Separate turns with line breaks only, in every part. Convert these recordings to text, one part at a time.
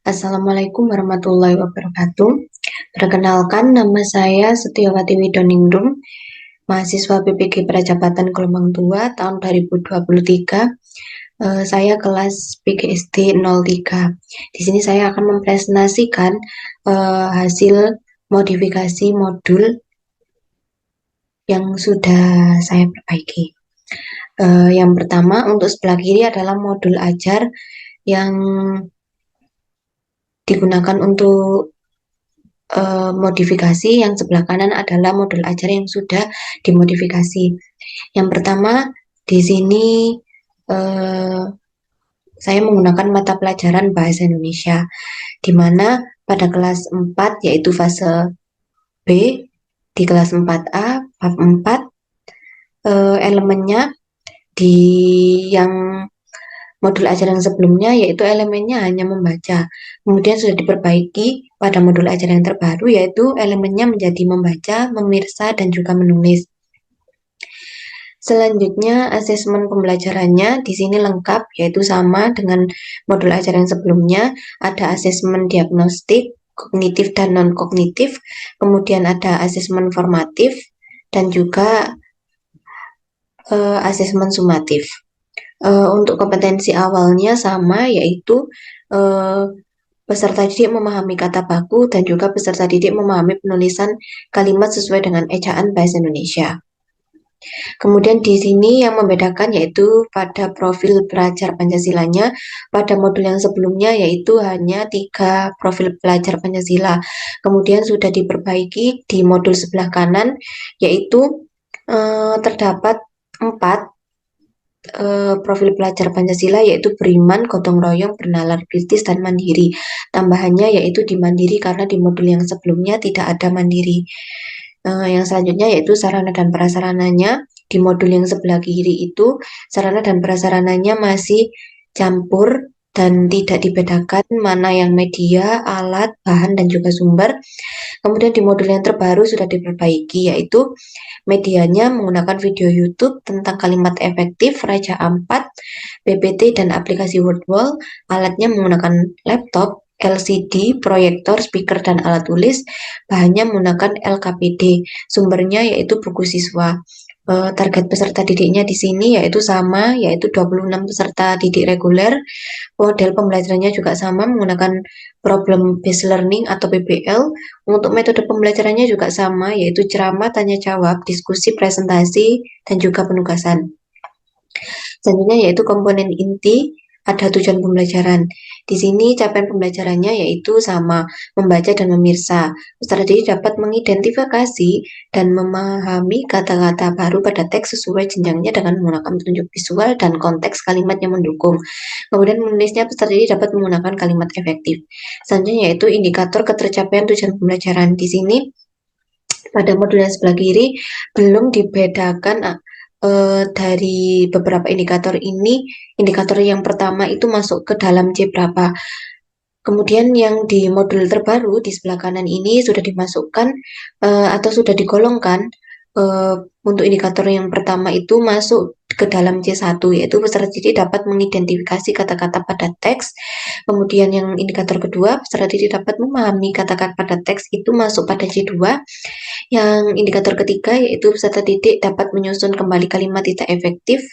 Assalamualaikum warahmatullahi wabarakatuh. Perkenalkan, nama saya Setiawati Widoningrum, mahasiswa PPG Prajabatan Gelombang 2 tahun 2023. Saya kelas PGSD 03. Di sini saya akan mempresentasikan hasil modifikasi modul yang sudah saya perbaiki. Yang pertama, untuk sebelah kiri adalah modul ajar yang digunakan untuk modifikasi. Yang sebelah kanan adalah modul ajar yang sudah dimodifikasi. Yang pertama, di sini eh, saya menggunakan mata pelajaran Bahasa Indonesia, di mana pada kelas 4 yaitu fase B, di kelas 4A, bab 4, elemennya di yang modul ajaran sebelumnya yaitu elemennya hanya membaca. Kemudian sudah diperbaiki pada modul ajaran yang terbaru yaitu elemennya menjadi membaca, memirsa, dan juga menulis. Selanjutnya asesmen pembelajarannya di sini lengkap yaitu sama dengan modul ajaran sebelumnya. Ada asesmen diagnostik, kognitif dan non-kognitif, kemudian ada asesmen formatif dan juga asesmen sumatif. Untuk kompetensi awalnya sama yaitu peserta didik memahami kata baku dan juga peserta didik memahami penulisan kalimat sesuai dengan ejaan Bahasa Indonesia. Kemudian di sini yang membedakan yaitu pada profil pelajar Pancasilanya, pada modul yang sebelumnya yaitu hanya 3 profil pelajar Pancasila. Kemudian sudah diperbaiki di modul sebelah kanan yaitu terdapat 4 profil pelajar Pancasila yaitu beriman, gotong royong, bernalar, kritis, dan mandiri. Tambahannya yaitu di mandiri karena di modul yang sebelumnya tidak ada mandiri. Yang selanjutnya yaitu sarana dan prasarananya. Di modul yang sebelah kiri itu sarana dan prasarananya masih campur dan tidak dibedakan mana yang media, alat, bahan, dan juga sumber. Kemudian di modul yang terbaru sudah diperbaiki yaitu medianya menggunakan video YouTube tentang kalimat efektif, Raja Ampat, PPT, dan aplikasi WordWall. Alatnya menggunakan laptop, LCD, proyektor, speaker, dan alat tulis. Bahannya menggunakan LKPD. Sumbernya yaitu buku siswa. Target peserta didiknya di sini yaitu sama, yaitu 26 peserta didik reguler. Model pembelajarannya juga sama menggunakan problem based learning atau PBL. Untuk metode pembelajarannya juga sama, yaitu ceramah, tanya jawab, diskusi, presentasi, dan juga penugasan. Selanjutnya yaitu komponen inti, ada tujuan pembelajaran. Di sini capaian pembelajarannya yaitu sama, membaca dan memirsa. Peserta didik dapat mengidentifikasi dan memahami kata-kata baru pada teks sesuai jenjangnya dengan menggunakan petunjuk visual dan konteks kalimat yang mendukung. Kemudian menulisnya peserta didik dapat menggunakan kalimat efektif. Selanjutnya yaitu indikator ketercapaian tujuan pembelajaran. Di sini pada modul yang sebelah kiri belum dibedakan dari beberapa indikator ini. Indikator yang pertama itu masuk ke dalam C berapa. Kemudian yang di modul terbaru di sebelah kanan ini sudah dimasukkan atau sudah digolongkan. Untuk indikator yang pertama itu masuk ke dalam C1 yaitu peserta didik dapat mengidentifikasi kata-kata pada teks. Kemudian yang indikator kedua peserta didik dapat memahami kata-kata pada teks itu masuk pada C2. Yang indikator ketiga yaitu peserta didik dapat menyusun kembali kalimat tidak efektif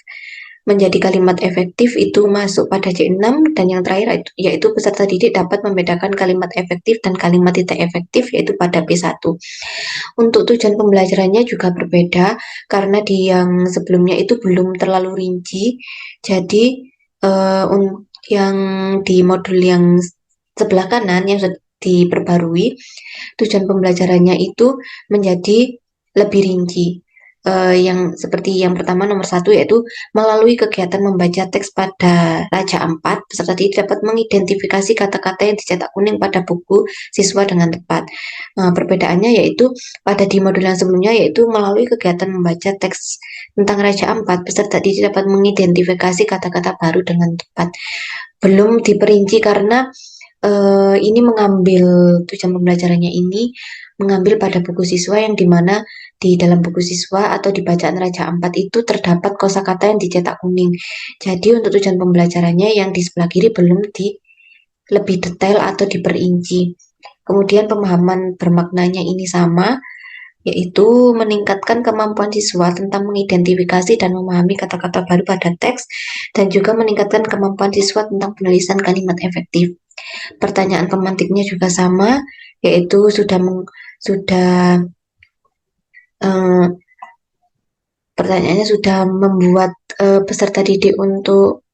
menjadi kalimat efektif itu masuk pada C6. Dan yang terakhir yaitu peserta didik dapat membedakan kalimat efektif dan kalimat tidak efektif yaitu pada P1. Untuk tujuan pembelajarannya juga berbeda karena di yang sebelumnya itu belum terlalu rinci. Jadi yang di modul yang sebelah kanan yang sudah diperbarui, tujuan pembelajarannya itu menjadi lebih rinci. Yang seperti yang pertama nomor 1 yaitu melalui kegiatan membaca teks pada Raja Ampat, peserta didik dapat mengidentifikasi kata-kata yang dicetak kuning pada buku siswa dengan tepat. Perbedaannya yaitu pada di modul yang sebelumnya yaitu melalui kegiatan membaca teks tentang Raja Ampat, peserta didik dapat mengidentifikasi kata-kata baru dengan tepat. Belum diperinci karena ini mengambil tujuan pembelajarannya ini mengambil pada buku siswa yang dimana di dalam buku siswa atau di bacaan Raja Ampat itu terdapat kosakata yang dicetak kuning. Jadi untuk tujuan pembelajarannya yang di sebelah kiri belum lebih detail atau diperinci. Kemudian pemahaman bermaknanya ini sama, yaitu meningkatkan kemampuan siswa tentang mengidentifikasi dan memahami kata-kata baru pada teks, dan juga meningkatkan kemampuan siswa tentang penulisan kalimat efektif. Pertanyaan pemantiknya juga sama, yaitu sudah eh, pertanyaannya sudah membuat peserta didik untuk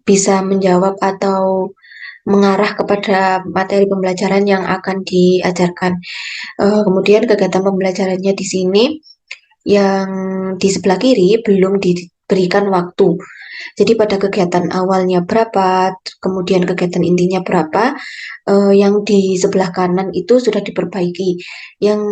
bisa menjawab atau mengarah kepada materi pembelajaran yang akan diajarkan. Kemudian kegiatan pembelajarannya di sini yang di sebelah kiri belum diberikan waktu. Jadi pada kegiatan awalnya berapa, kemudian kegiatan intinya berapa, yang di sebelah kanan itu sudah diperbaiki. Yang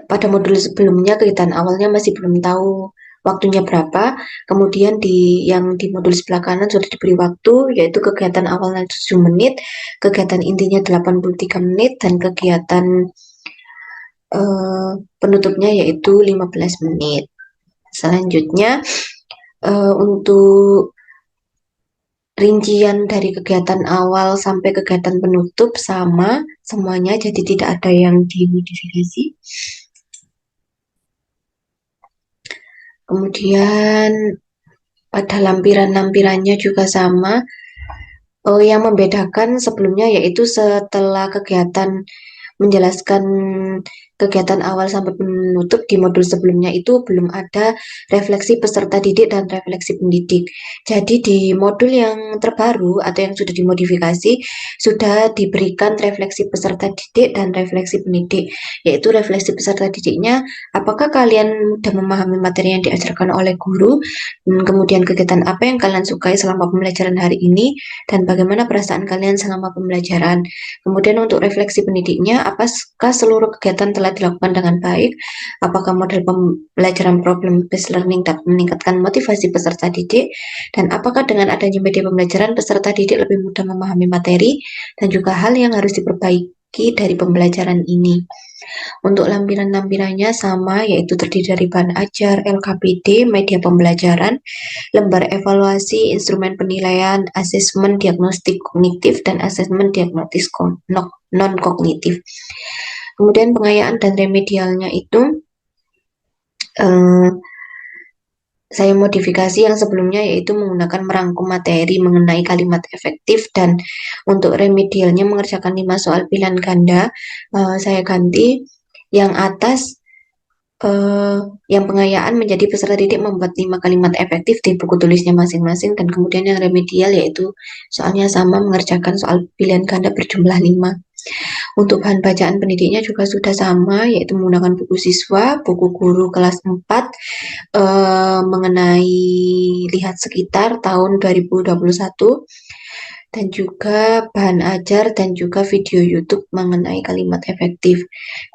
pada modul sebelumnya kegiatan awalnya masih belum tahu waktunya berapa, kemudian yang di modul sebelah kanan sudah diberi waktu, yaitu kegiatan awalnya 7 menit, kegiatan intinya 83 menit, dan kegiatan penutupnya yaitu 15 menit. Selanjutnya, untuk rincian dari kegiatan awal sampai kegiatan penutup sama semuanya, jadi tidak ada yang dimodifikasi. Kemudian pada lampiran-lampirannya juga sama. Yang membedakan sebelumnya yaitu setelah kegiatan menjelaskan kegiatan awal sampai penutup di modul sebelumnya itu belum ada refleksi peserta didik dan refleksi pendidik. Jadi di modul yang terbaru atau yang sudah dimodifikasi sudah diberikan refleksi peserta didik dan refleksi pendidik, yaitu refleksi peserta didiknya apakah kalian sudah memahami materi yang diajarkan oleh guru, kemudian kegiatan apa yang kalian sukai selama pembelajaran hari ini, dan bagaimana perasaan kalian selama pembelajaran. Kemudian untuk refleksi pendidiknya, apakah seluruh kegiatan telah dilakukan dengan baik? Apakah model pembelajaran problem based learning dapat meningkatkan motivasi peserta didik? Dan apakah dengan adanya media pembelajaran peserta didik lebih mudah memahami materi? Dan juga hal yang harus diperbaiki dari pembelajaran ini. Untuk lampiran-lampirannya sama, yaitu terdiri dari bahan ajar, LKPD, media pembelajaran, lembar evaluasi, instrumen penilaian, asesmen diagnostik kognitif, dan asesmen diagnostik non-kognitif. Kemudian pengayaan dan remedialnya itu saya modifikasi yang sebelumnya, yaitu menggunakan merangkum materi mengenai kalimat efektif, dan untuk remedialnya mengerjakan 5 soal pilihan ganda. Saya ganti yang atas, yang pengayaan menjadi peserta didik membuat 5 kalimat efektif di buku tulisnya masing-masing, dan kemudian yang remedial yaitu soalnya sama, mengerjakan soal pilihan ganda berjumlah 5. Untuk bahan bacaan pendidiknya juga sudah sama, yaitu menggunakan buku siswa, buku guru kelas 4, mengenai lihat sekitar tahun 2021, dan juga bahan ajar dan juga video YouTube mengenai kalimat efektif.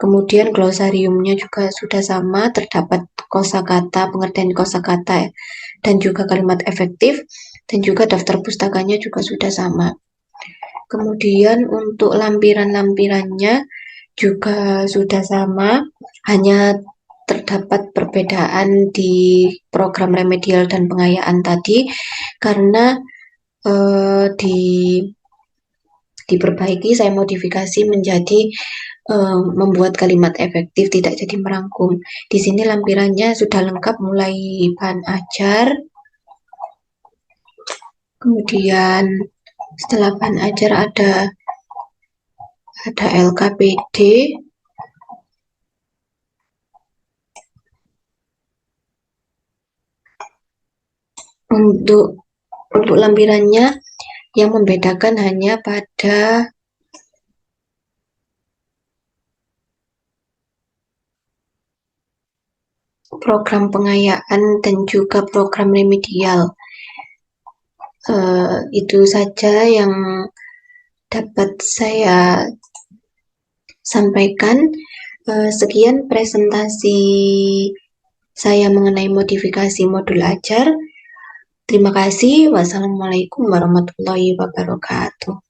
Kemudian glosariumnya juga sudah sama, terdapat kosakata, pengertian kosakata, dan juga kalimat efektif, dan juga daftar pustakanya juga sudah sama. Kemudian untuk lampiran-lampirannya juga sudah sama, hanya terdapat perbedaan di program remedial dan pengayaan tadi, karena diperbaiki, saya modifikasi menjadi membuat kalimat efektif, tidak jadi merangkum. Di sini lampirannya sudah lengkap, mulai bahan ajar, kemudian setelah bahan ajar ada LKPD, untuk lampirannya yang membedakan hanya pada program pengayaan dan juga program remedial. Itu saja yang dapat saya sampaikan. Sekian presentasi saya mengenai modifikasi modul ajar. Terima kasih. Wassalamualaikum warahmatullahi wabarakatuh.